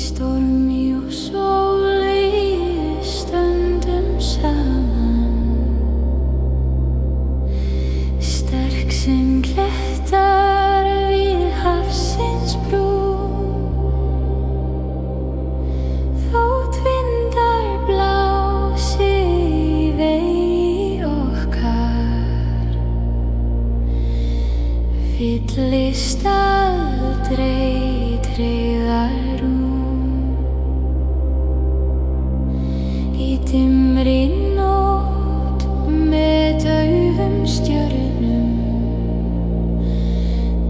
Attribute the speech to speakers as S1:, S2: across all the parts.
S1: stormi og sóli stöndum saman, sterk sem klettar við hafsins brú. Þótt vindar blási í vegi okkar, fyllist aldrei tryggðarúm. Í dimmri nótt með daufum stjörnum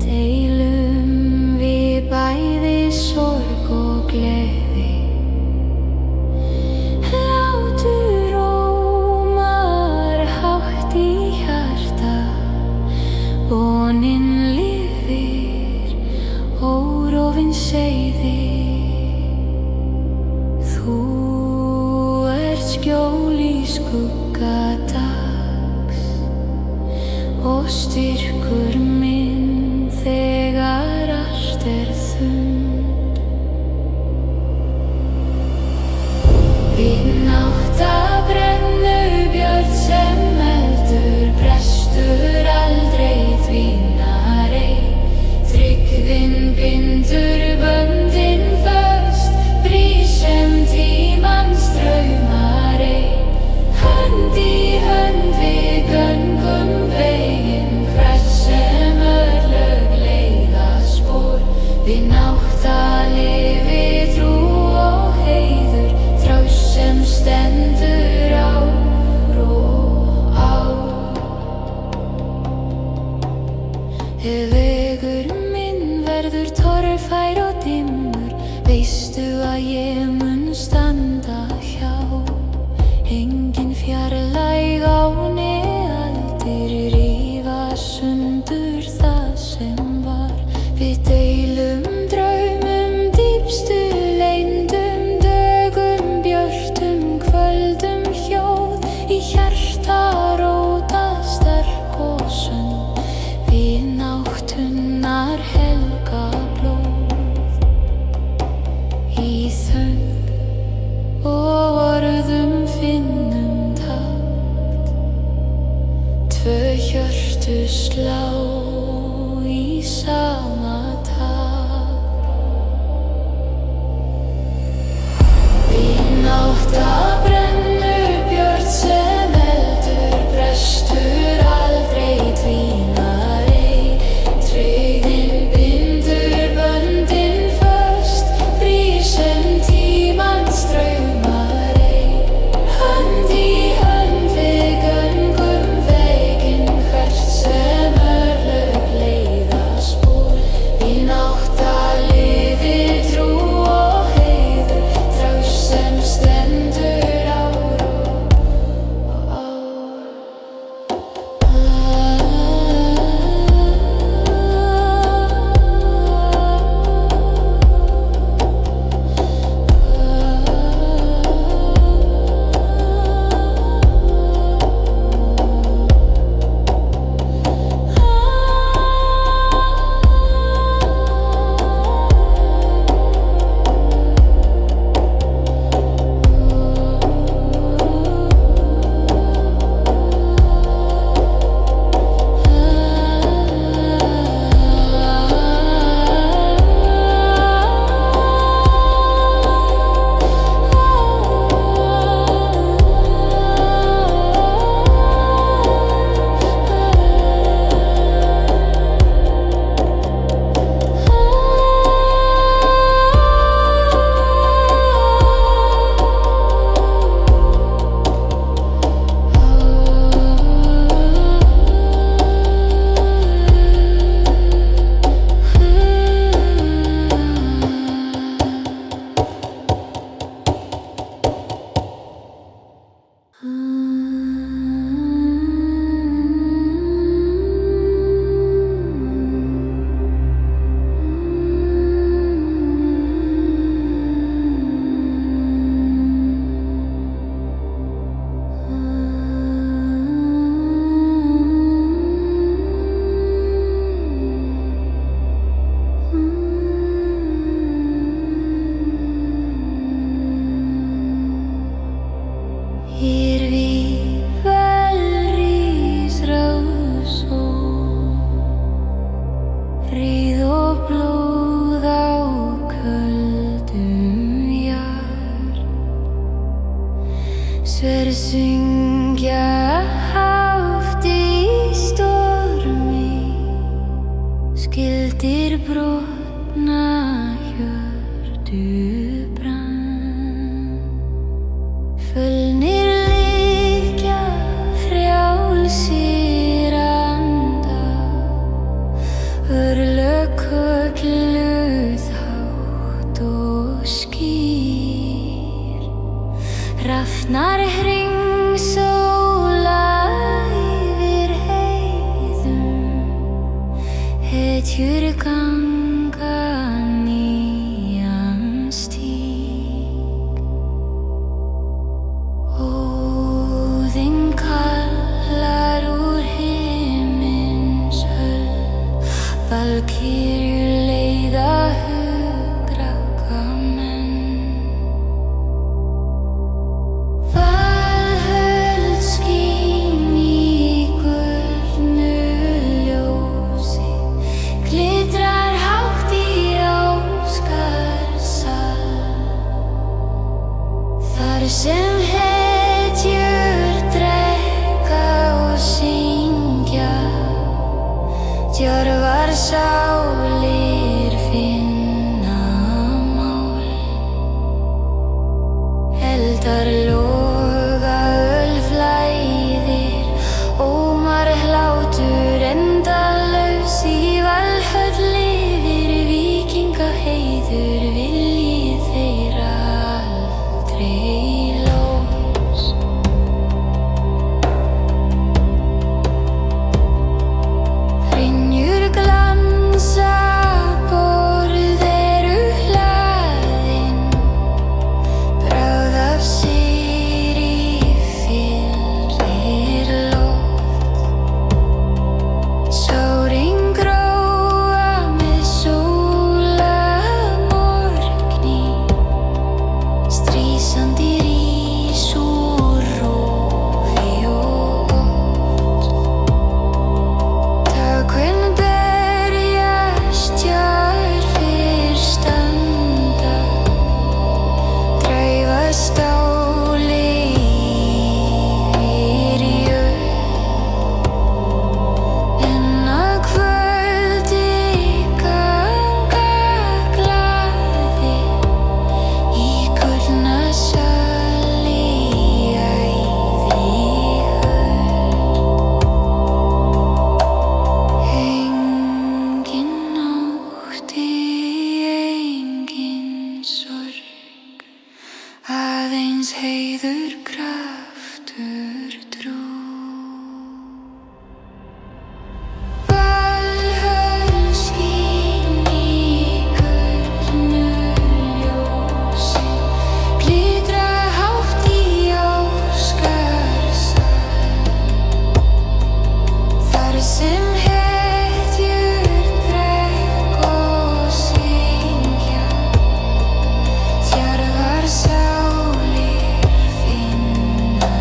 S1: deilum við bæði sorg og gleði. Hlátur rómar hátt í hjarta, vonin lifir órofin seiði. Þú ert skjól í skugga dags og styrkur minn þegar allt þunnt. Vinátta brennubjörn sem eldur, brestur aldrei, dvínar ei. Tryggðin bindur böndin föst, brýr sem tímans draumar ei. Hönd í hönd við göngum veginn, hvert sem örlög leiða spor. Vinátta lifi, trú og heiður, þrást sem stendur ár og ár. Ef vegur minn verður torfær og dimmur, veistu að ég mun standa hjá. Engin fjarlæg áni aldir rífa sundur það sem var. Við deilum draumum, dýpstu leyndum dögum, björtum kvöldum, hljóð í hjarta róta sterk og sönn. Vináttunnar helga blóð í þögn og orðum finnum takt. Tvö hjörtu slá í sama takt. Vinátta brennubjörn sem eldur, brestur aldrei, dvínar ei. Tryggðin bindur böndin föst, brýr sem tímans draumar ei. Hönd í hönd við göngum veginn, hvert sem örlög leiða spor. du brann. Fullnir liggja frjálsir anda, örlög kölluð hátt og skýr. Rafnar hringsóla yfir heiðum, hetjur ganga nýjan stíg. Óðinn kallar úr himins höll, valkyrjur leiða hugraka menn. Valhöll skín í gullnu ljósi, glitrar hátt í Ásgarðssal. Þar sem hetjur drekka og syngja, djarfar sálir finna mál. Eldar loga, flæðir, ómar hlátur endalaus í Valhöll lifir víkingaheiður, viljið þeirra aldrei lós. Brynjur glansa, borð eru hlaðin, bráð af sigri fyllir loft. Sárin gróa með sólarmorgni, strísandi rís úr rofi og ótt. Tökun berjast, djarfir standa, dræfa stáli yfir jörð. En að kvöldi ganga glaðir í gullna sali æði höll. Engin ótti, engin sorg, aðeins heiður, kraftur, trú. Valhöll skín í gullnu ljósi, glitra hátt í Ásgarðssal. Þar sem hetjur drekka og syngja, djarfar sálir finna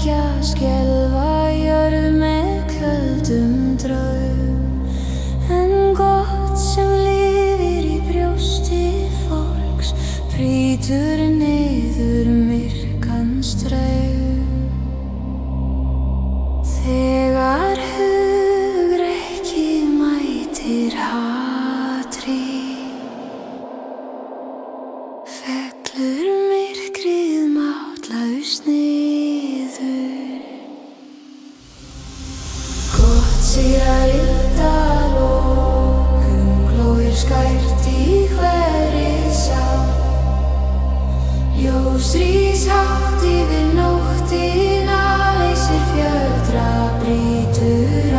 S1: leggja, skelfa jörð með köldum draum. En gott sem lifir í brjósti fólks brýtur niður myrkan straum. Þegar hugrekki mætir hatri, fellur myrkrið máttlaust niður. Gott sigrar illt að lokum, glóir skært í hverri sál. Ljós rís hátt yfir nóttina, leysir fjötra, brýtur á.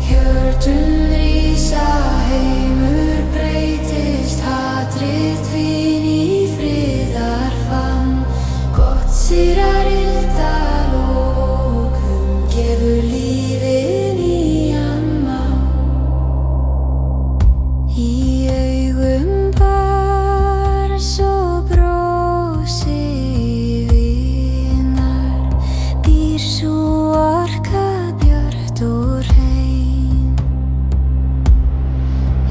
S1: Hjörtun rísa, heimur breytist, hatrið dvín í friðarfaðm. Gott sigrar illt að lokum, gefur lífi nýjan mátt. Í augum barns og brosi vinar býr sú orka björt og hrein.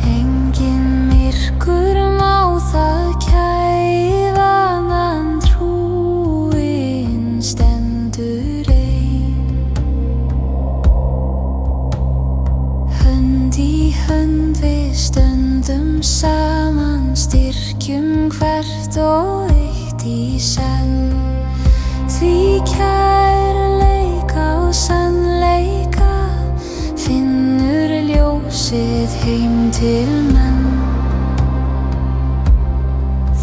S1: Engin myrkur má það kæfa, en trúin stendur ein. Hönd í hönd við stöndum saman, styrkjum hvert og eitt í senn. Því kærleika og sannleika finnur ljósið heim til menn.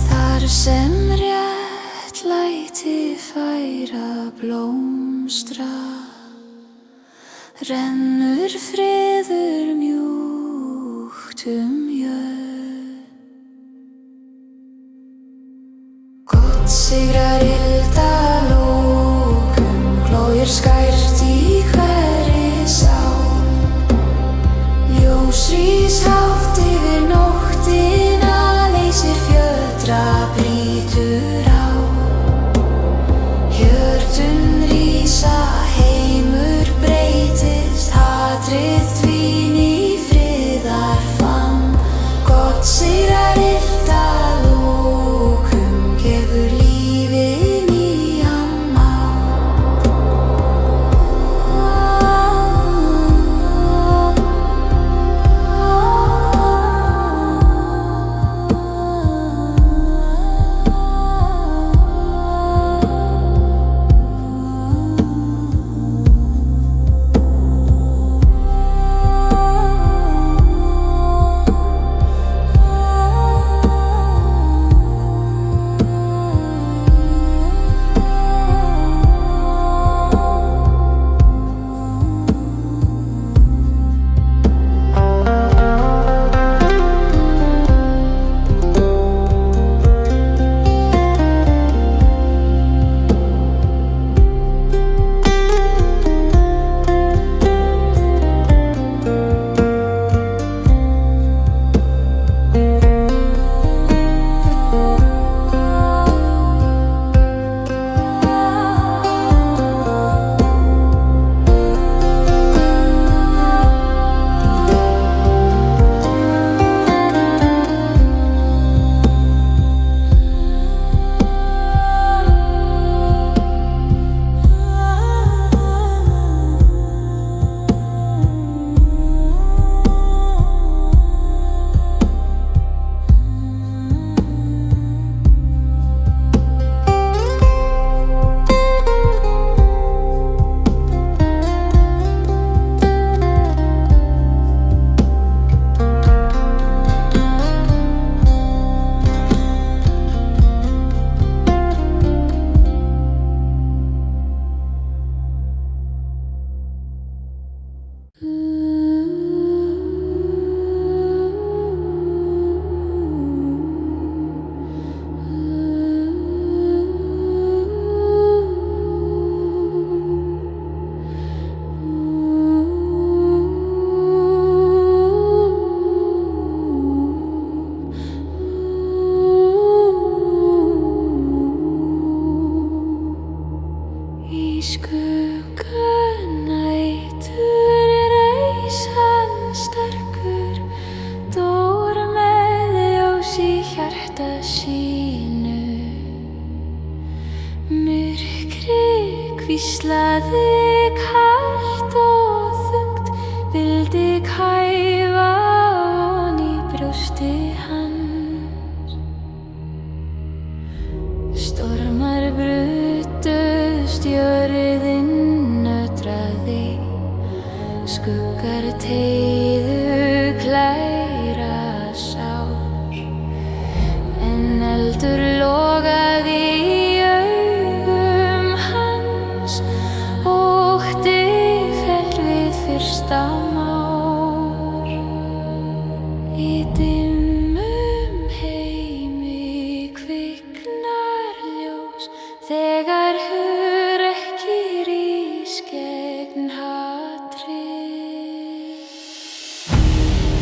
S1: Þar sem réttlæti fær að blómstra, rennur friður mjúkt jörð. Gott sigrar illt að lokum, glóir skært í hverri sál. Ljós rís hátt yfir nóttina, leysir fjötra, brýtur á. Hjörtun rísa, heimur breytist, hatrið dvín í friðarfaðm. Gott sigrar illt að lokum, gefur lífi nýjan mátt. skugga nætur reis hann sterkur, dór með ljós í hjarta sínu. Myrkrið hvíslaði kalt og þungt, vildi kæfa von í brjósti hans. Stormar brutust, jörðin nötraði, skuggar teygðu klæra sár, en eldur logaði í augum hans, ótti féll við fyrsta már. Í dimmum heimi kviknar ljós, þegar hugrekki rís gegn hatri.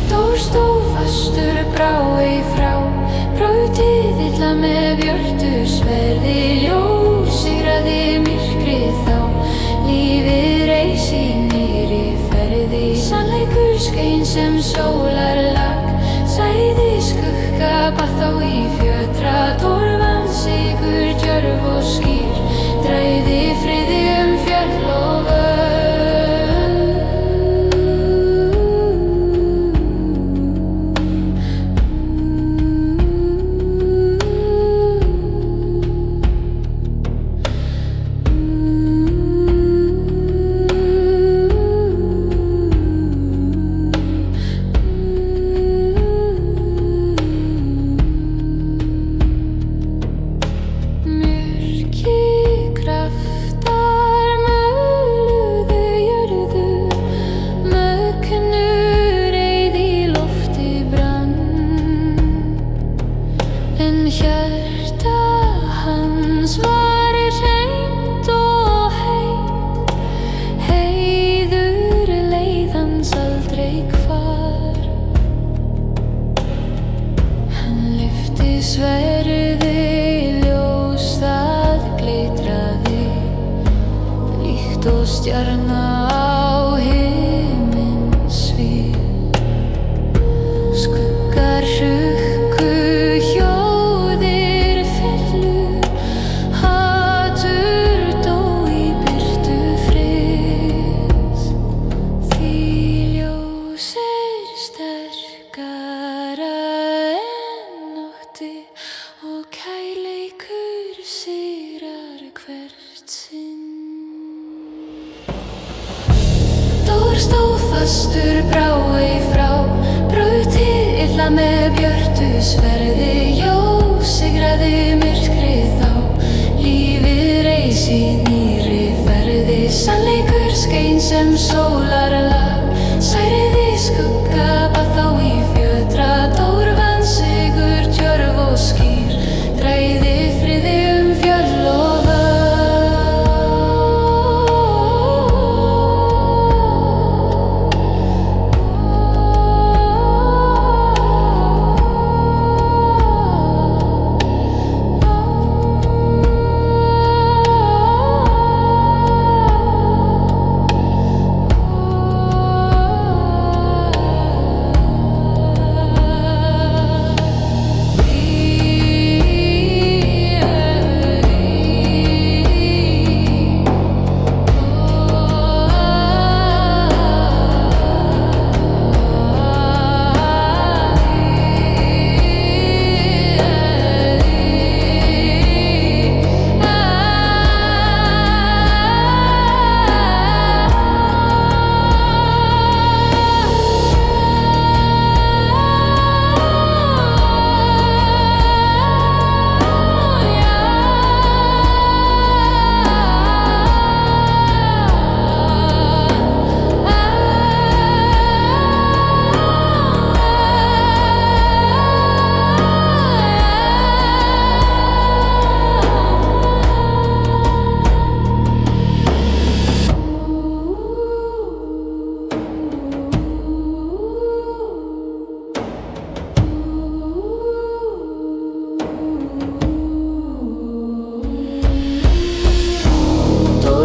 S1: Dór stóð fastur, brá ei frá, brotið illa með björtu sverði, ljós sigraði myrkrið þá, lífið reis í nýrri ferði. Sannleikur skein sem sólarlag, sæði skugga bað þá í fjötra, torfan sigur djörf og skýr, dræði friði fjöll og sverði ljós það glitraði, líkt og stjarna á himinsvið. Skuggar hrukku, hljóðir féllu, hatur dó í birtu friðs. Því ljós sterkara en ótti, og kærleikur sigrar hvert sinn. Dór stóð fastur, brá ei frá, brotið illa með björtu sverði, ljós sigraði myrkrið þá, lífið reis í nýrri ferði. Sannleikur skein sem sólarlag, særiði skugga bað þá í fjötra, torfan sigur djörf og skýr, dræði friði fjöll og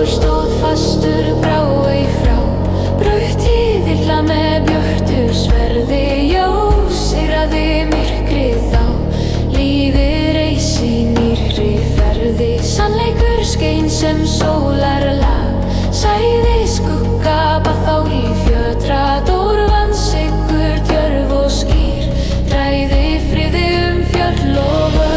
S1: stóð fastur brái frá, braut hið illa með björtu sverði, ljós sigraði myrkrið þá, lífið reis í nýrri ferði, sannleikur skein sem sólarlag, sæði skugga bað þá í fjötra, dórvann sigur djörf og skýr, dræði friði fjöll og völl.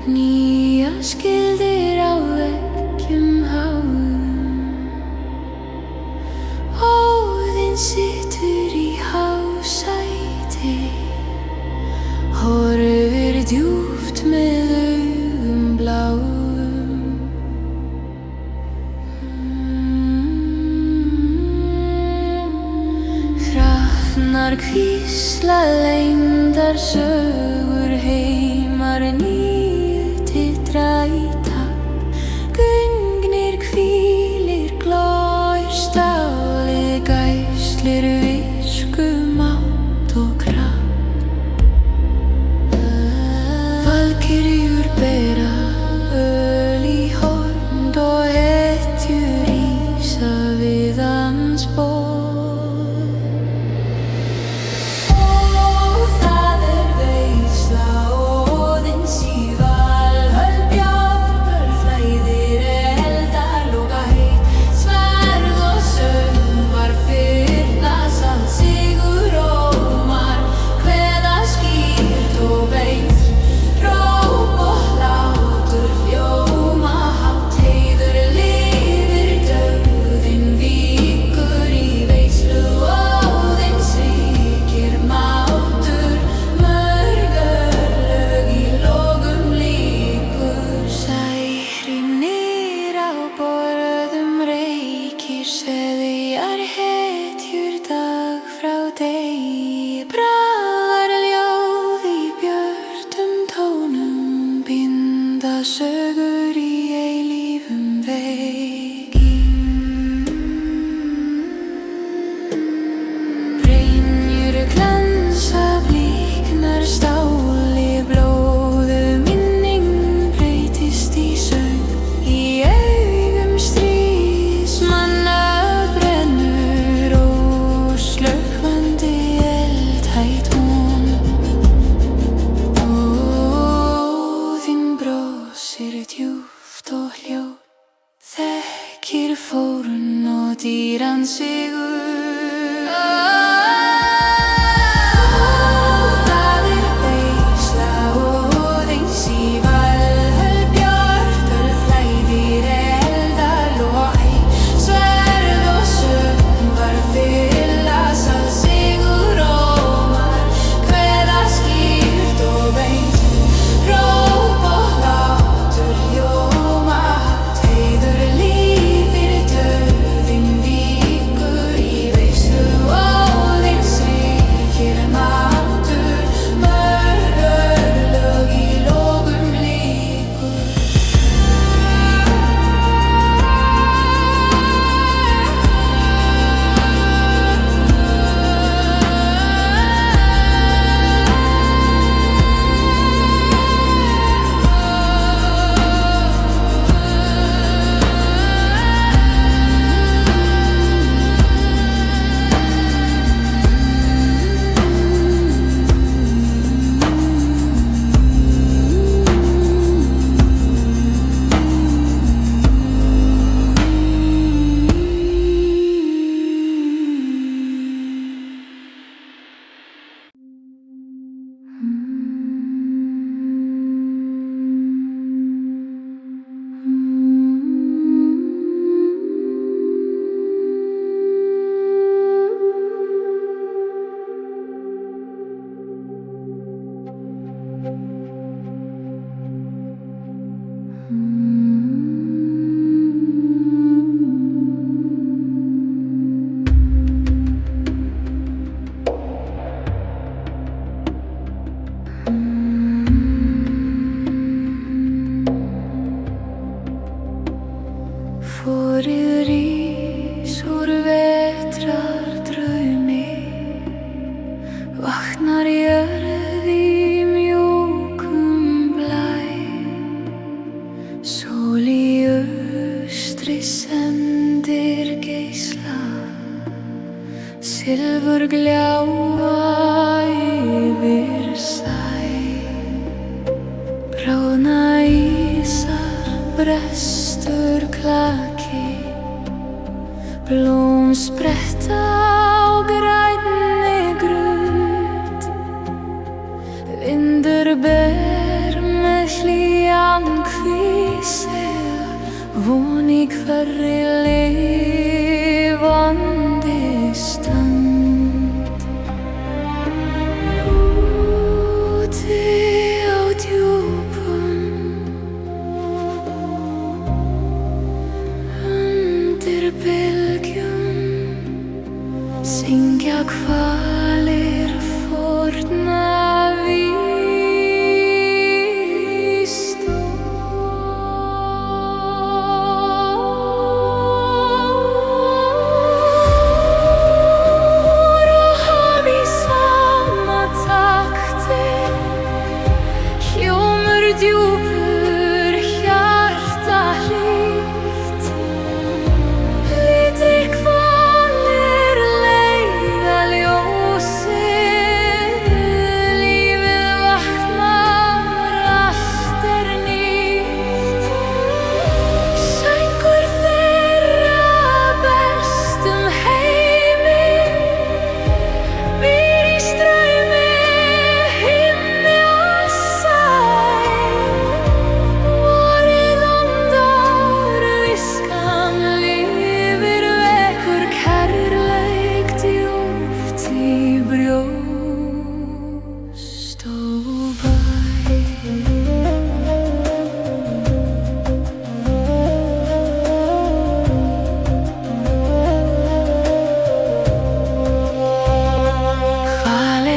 S1: Nýja skildir á veggjum háum, Óðinn situr í hásæti, horfir djúpt með augum bláum. Hrafnar hvísla leyndar sögur, heimar titra í takt, gungnir hvílir glóir stáli, gæslir virku mátt og kraft. Valkyrjur bera öl í horn og hetjur rísa við hans borð. Seðjar hetjur dag frá degi, bragar ljóð í björtum tónum, binda sögur í eilífum vegi. Brynjur glansa blíknar stáli, blóðu minning breytist í söng, í augum stríðsmanna djúpt og hljóð, þekkir fórn og dýran sigur. Lífir döðin víkur gljáa yfir sæ, bráðna ísar, brestur klaki, blóm spretta á grænni grund, vindur ber með hlýjan hvísega, von í hverri lifandi stund. Úti á djúpum, undir bylgjum, syngja hvalir forna djúpur, hjarta hlýtt, litir hvalir leiða ljósið, lífið vaknar, allt nýtt. Söngur þeirra bestum heiminn býr í straumi himni og sæ.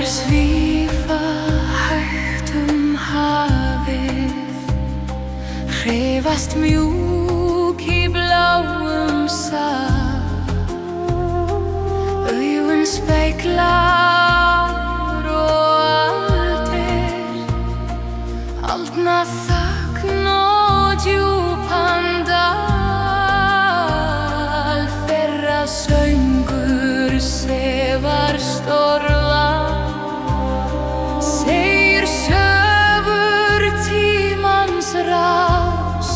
S1: Svífa hægt hafið, hreyfast mjúk í bláum sal, augun spegla ár og aldir, aldna þögn og djúpan dal, þeirra söngur sefar storfa, segir sögur tímans rás,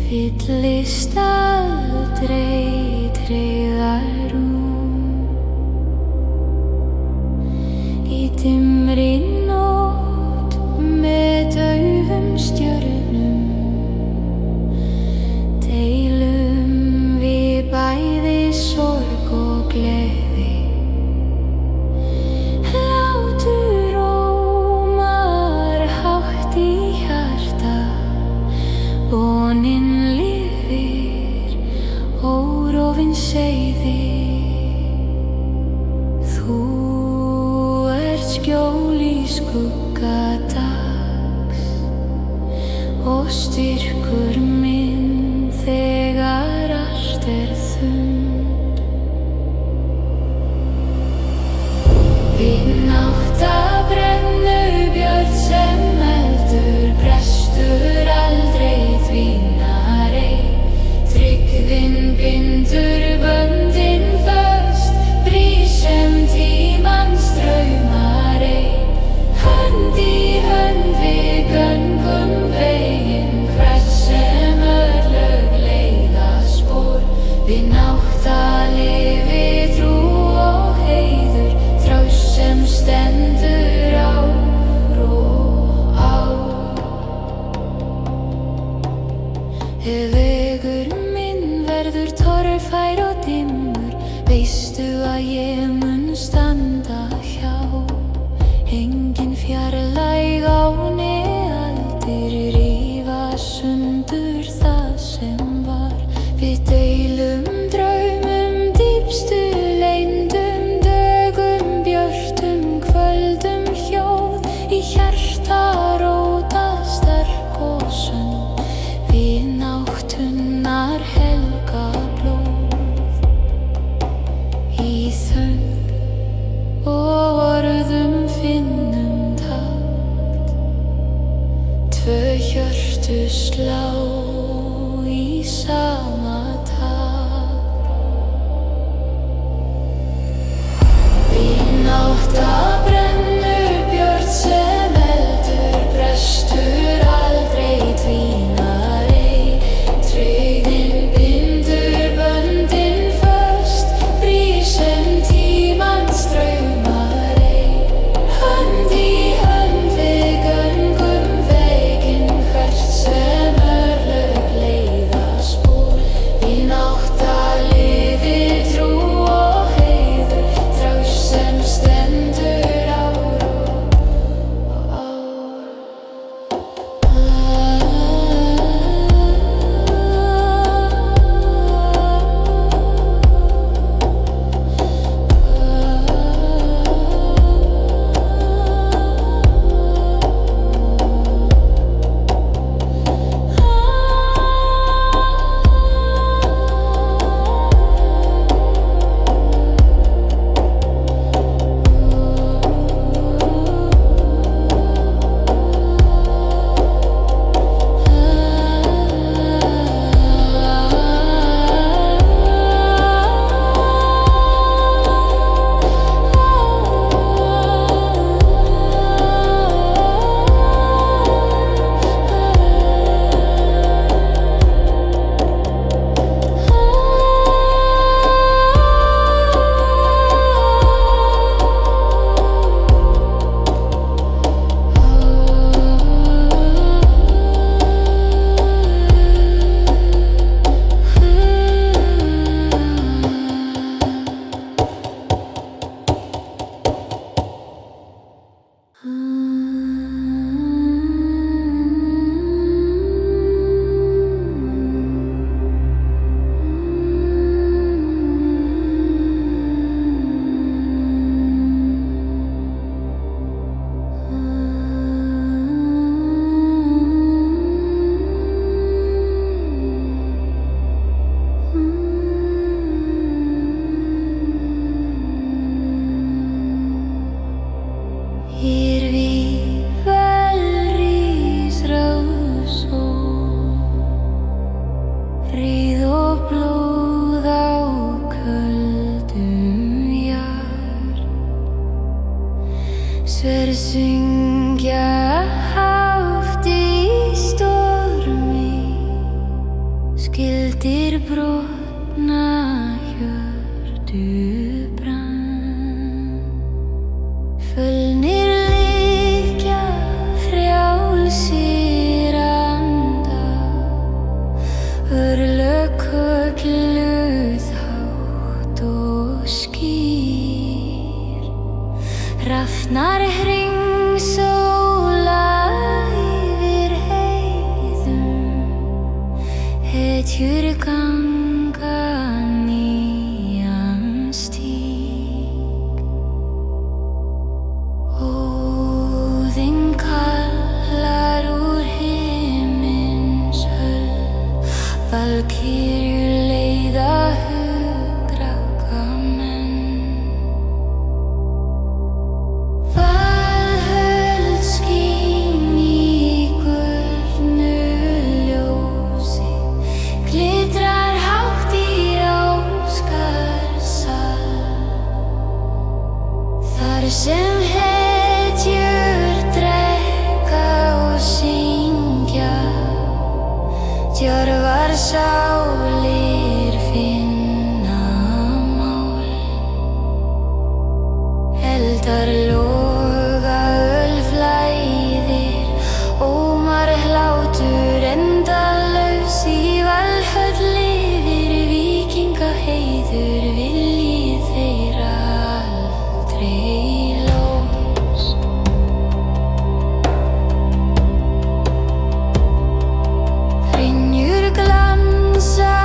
S1: fyllist aldrei tryggðarúm. Í dimmri nótt með daufum stjörnum deilum við bæði sorg og gleði. Hlátur rómar hátt í hjarta, vonin lifir órofin seiði. Þú ert skjól í skugga dags og styrkur minn þegar allt þunnt. Vinátta brennubjörn sem eldur, brestur aldrei, dvínar ei. Tryggðin bindur böndin föst, brýr sem tímans straumar ei. Hönd í hönd við göngum veginn, hvert sem örlög leiða spor. Vinátta lifi trú og heiður, traust sem stendur ár og ár. Ef vegur minn verður torfær og dimmur, veistu að ég mun standa hjá. Engin fjarlæg áni aldir rífa sundur það sem var. Við deilum draumum, dýpstu leyndum dögum, björtum kvöldum, hljóð í hjarta róta sterk og sönn. Vináttunnar helga blóð í þögn og orðum finnum takt. Tvö hjörtu slá í sama takt. Skildir brotna hjörtu brann. Fullnir liggja frjálsir anda, örlög kölluð hátt og skýr. Rafnar hringsóla yfir heiðum, hetjur ganga nýjan stíg. Óðinn kallar úr himins höll, valkyrjur leiða hugraka menn. Valhöll skín í gullnu ljósi, glitrar hátt í Ásgarðssal. Þar sem hetjur drekka og syngja, djarfar sálir finna mál. Eldar loga, öl flæðir, ómar hlátur endalaus. Í Valhöll lifir víkingaheiður, viljið þeirra aldrei lós. Brynjur glansa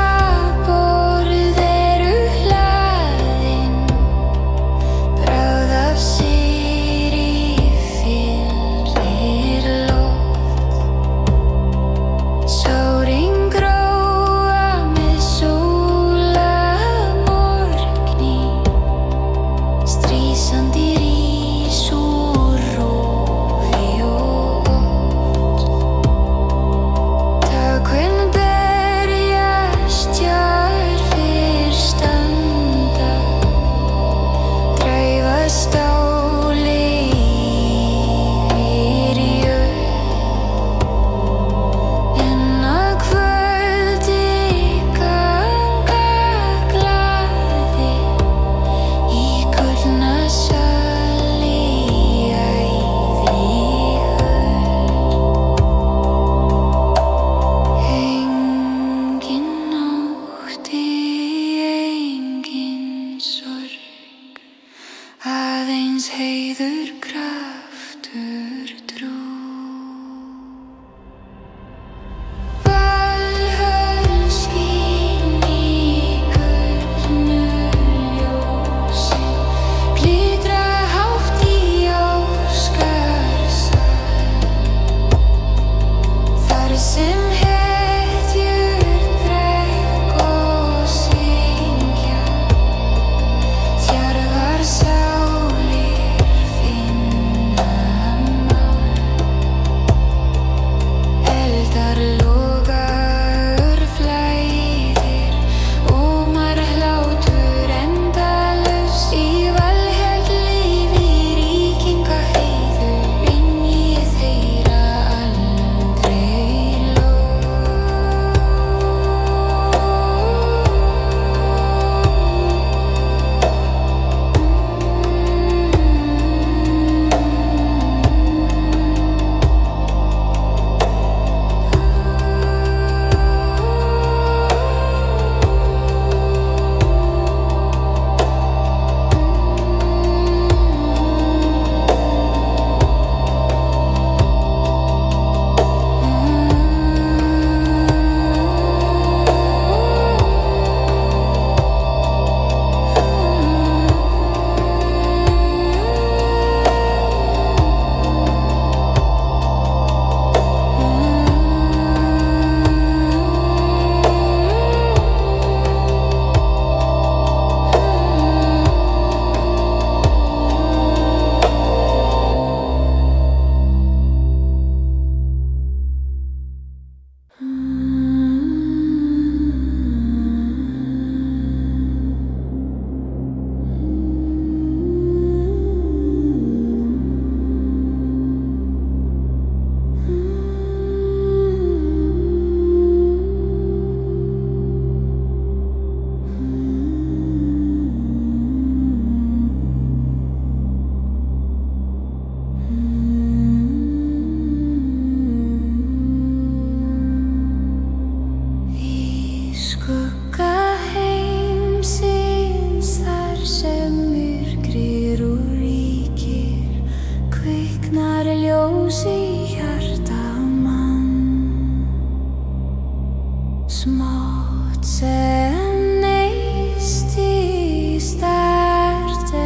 S1: smátt sem neist í stærðum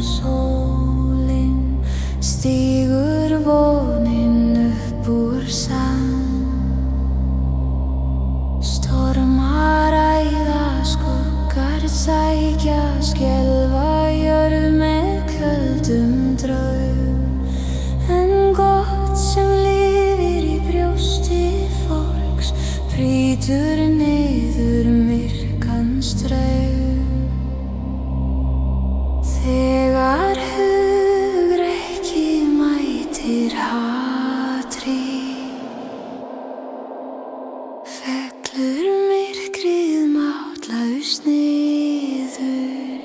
S1: sólin stígur vonin upp úr sand. Stormar æða, skuggar sækja, skelfa jörð með köldum draum. En gott sem lifir í brjósti fólks brýtur niður myrkan straum. Þegar hugrekki mætir hatri fellur myrkrið máttlaust niður.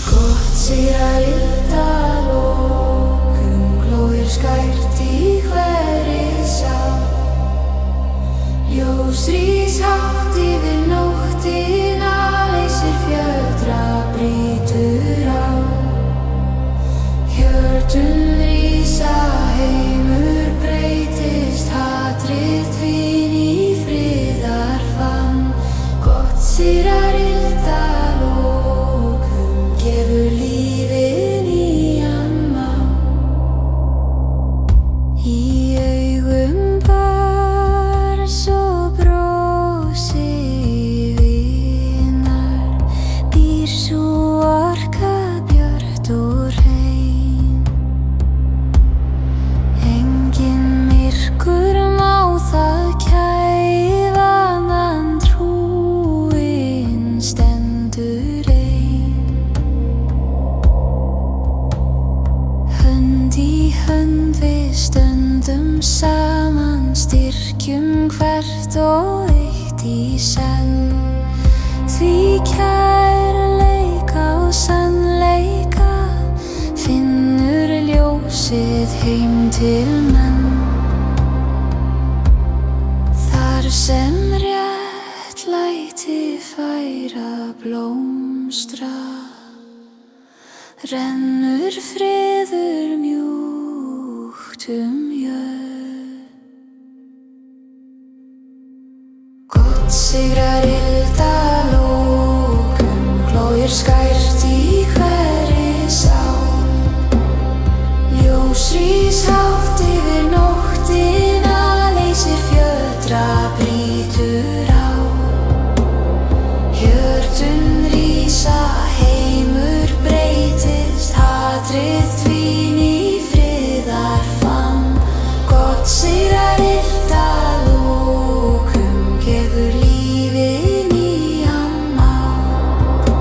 S1: Gott sigrar ilda lokum, glóir skært í hverri sál. Ljós rís hátt yfir nóttina, leysir fjötra, brýtur á. Hjörtun rísa, heimur breytist, hatrið dvín í friðarfann. Gott sigrar ilda lokum, gefur lífið nýjan mátt. Í augum barns og brosi vinar býr sú orka björt og hrein. Engin myrkur má það kæfa, mann trúin stendur ein. Hönd í hönd við stöndum saman, styrkjum hvert og eitt í senn. Því kærleika og sannleika finnur ljósið heim til menn. Þar sem réttlæti fær að blómstra rennur friður mjúkt jörð. Gott sigrar ilda lokum, glóir skært í hverri sál. Ljós rís hátt yfir nóttina, leysir fjötra, brýtur á. Hjörtun rísa, heimur breytist, hatrið dvín í friðarfann. Gott sigrar ilda lokum, gefur lífið nýjan mátt.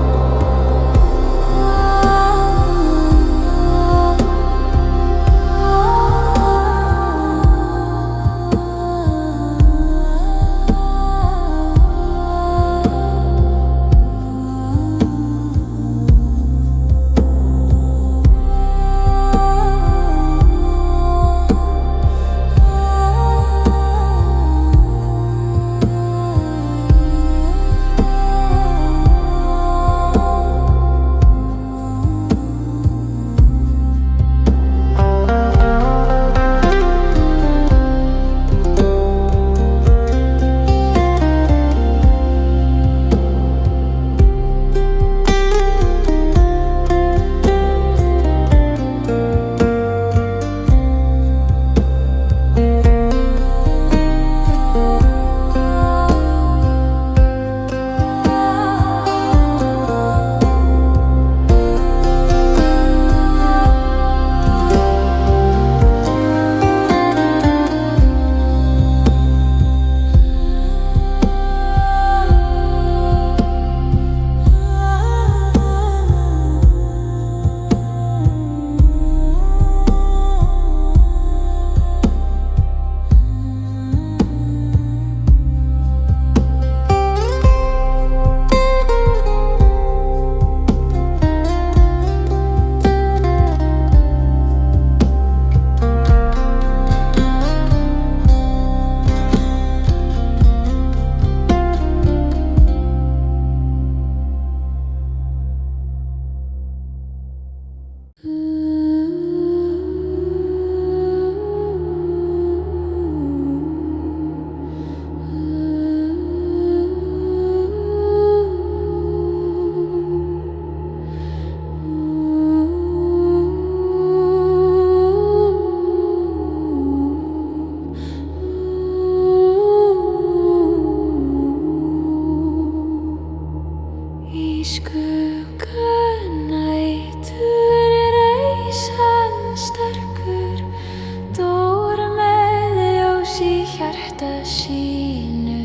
S1: sínu.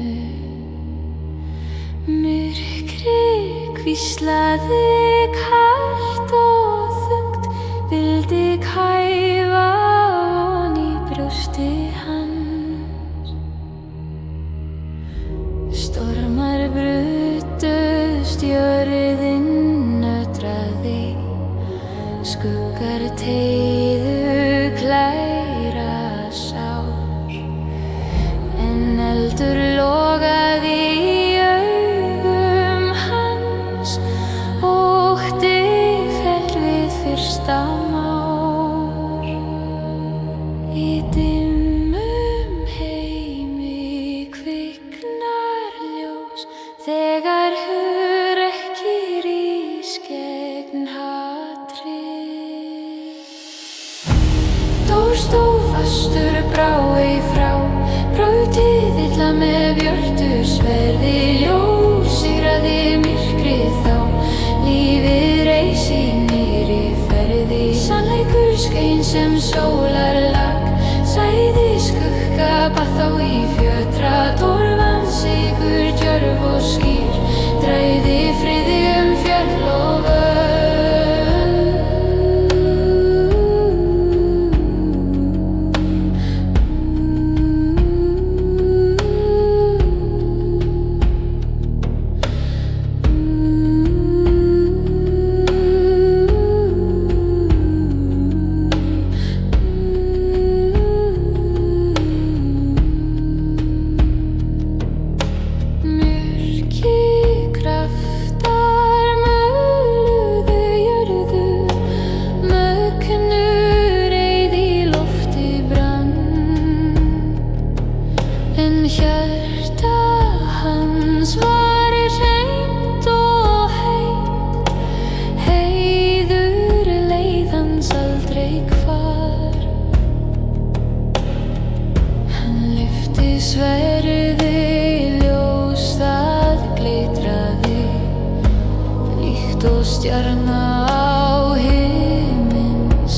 S1: Myrkrið hvíslaði kalt og þungt, vildi kæfa von í brjósti hans. Stormar brutust, jörðin nötraði, skuggar teygðu klæra sár, en eldur logaði í augum hans, ótti féll við fyrsta már. Í dimmum heimi kviknar ljós, þegar hugrekki rís gegn hatrið. Dór stóð fastur, brá ei frá, brotið illa með björtu sverði, ljós sigraði myrkrið þá, lífið reis í nýrri ferði. Sannleikur skein sem sólarlag, sæði skugga bað þá í fjötra, torfan sigur djörf og skýr, dræði friði fjöll og völl. Sverði ljós það glitraði, líkt og stjarna á himinsvið.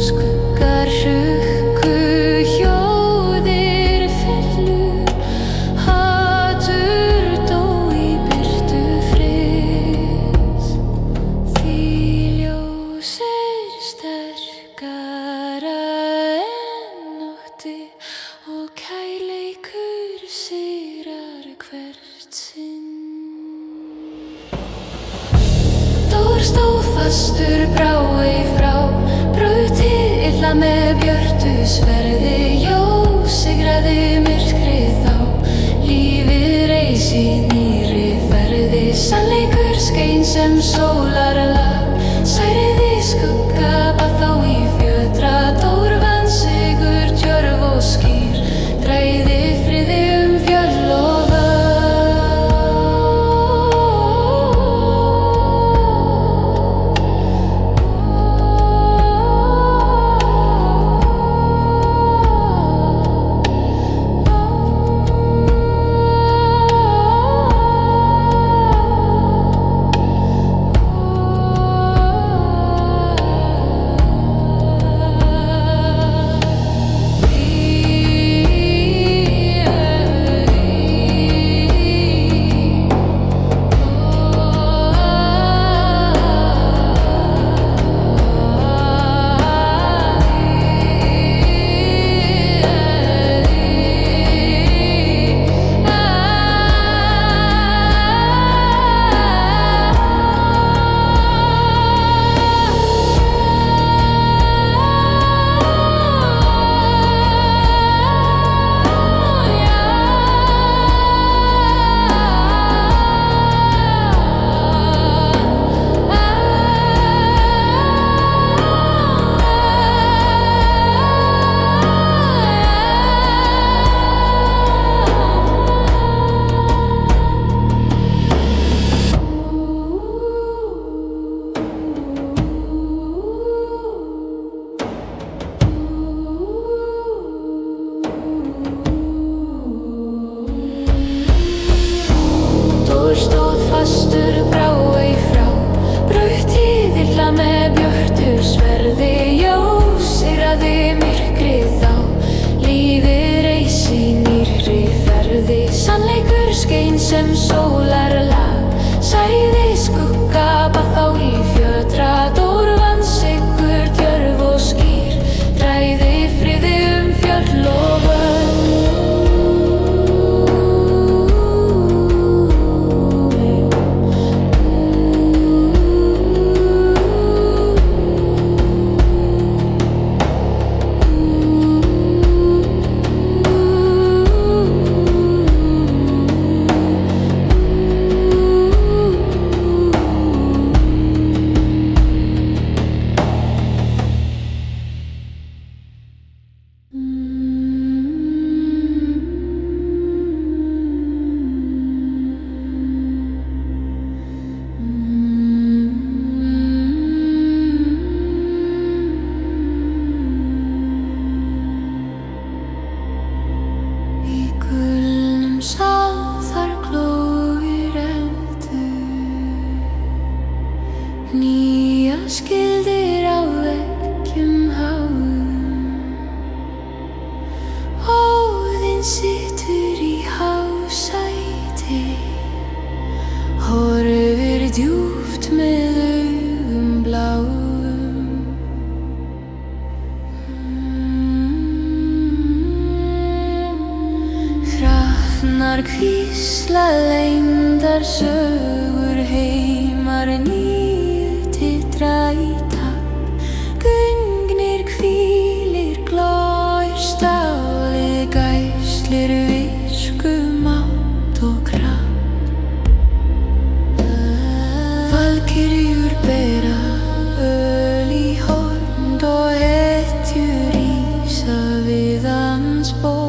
S1: Skuggar hrukku, hljóðir féllu, hatur dó í birtu friðs. Því ljós sterkara en ótti, og kærleikur sigrar hvert sinn. Dór stóð fastur, brá ei frá, brotið illa með björtu sverði, ljós sigraði myrkrið þá, lífið reis í nýrri ferði. Sannleikur skein sem sólarlag, særiði skugga bað þá í fjötra, torfan sigur djörf og skýr, dræði friði fjöll og skein sem sólarlag, sæði skugga bað þá í fjötra. Dórvann siggur djörf og skýr, dræði friði fjöll og völl. Nýja skildir á veggjum háum, Óðinn situr í hásæti, horfir djúpt með augum bláum. Hrafnar hvísla leyndar sögur, heimar titra í takt. Gungnir hvílir, glóir stálið, gæslir viskumátt og kraft. Valkyrjur bera öl í horn og hetjur rísa við hans borð.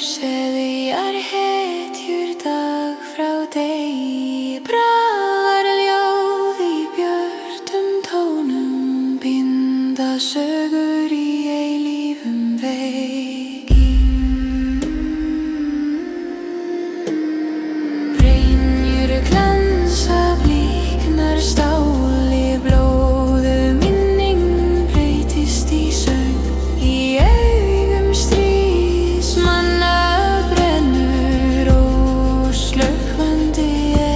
S1: Seðjar hetjur dag frá degi, bragar ljóð í björtum tónum, binda sögur í eilífum vegi. Brynjur glansa, bliknar stáli, blóðu minning breytist í söng. Í augum stríðsmanna brennur óslökkvandi eld.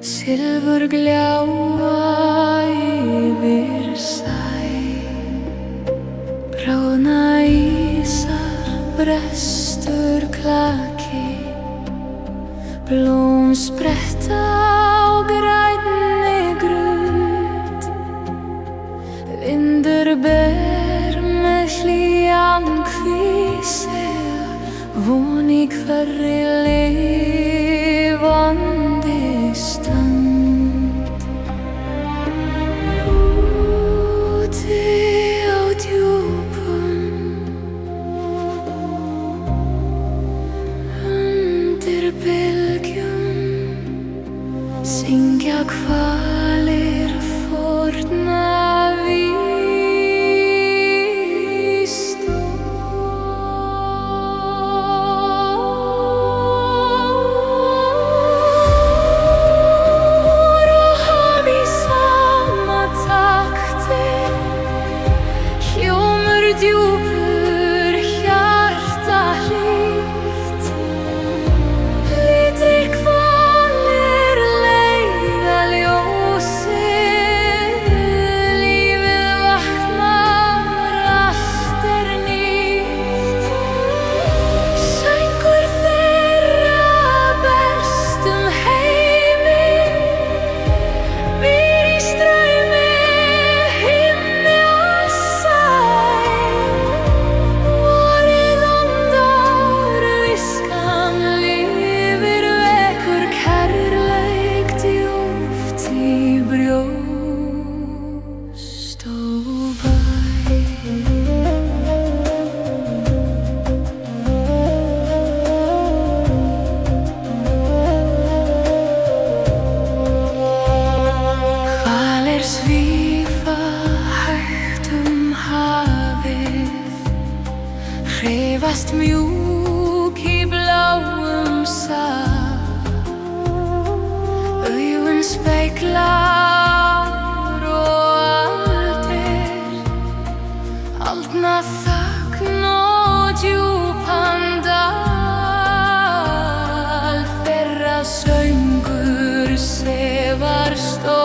S1: silfur gljáa yfir sæ. Bráðna ísar, brestur klaki, blóm spretta á grænni grund. Vindur ber með hlýjan hvísega, von í hverri lifandi stund. Úti á djúpum, undir bylgjum, syngja hvalir forna djúpur hjarta hlýtt. Litir hvalir leiða ljósið, lífið vaknar, allt nýtt. Söngur þeirra berst heiminn, býr í straumi himni og sæ. Svífa hægt hafið, hreyfast mjúk í bláum sal. Augun spegla ár og aldir, aldna þögn og djúpan dal. Þeirra söngur sefar stór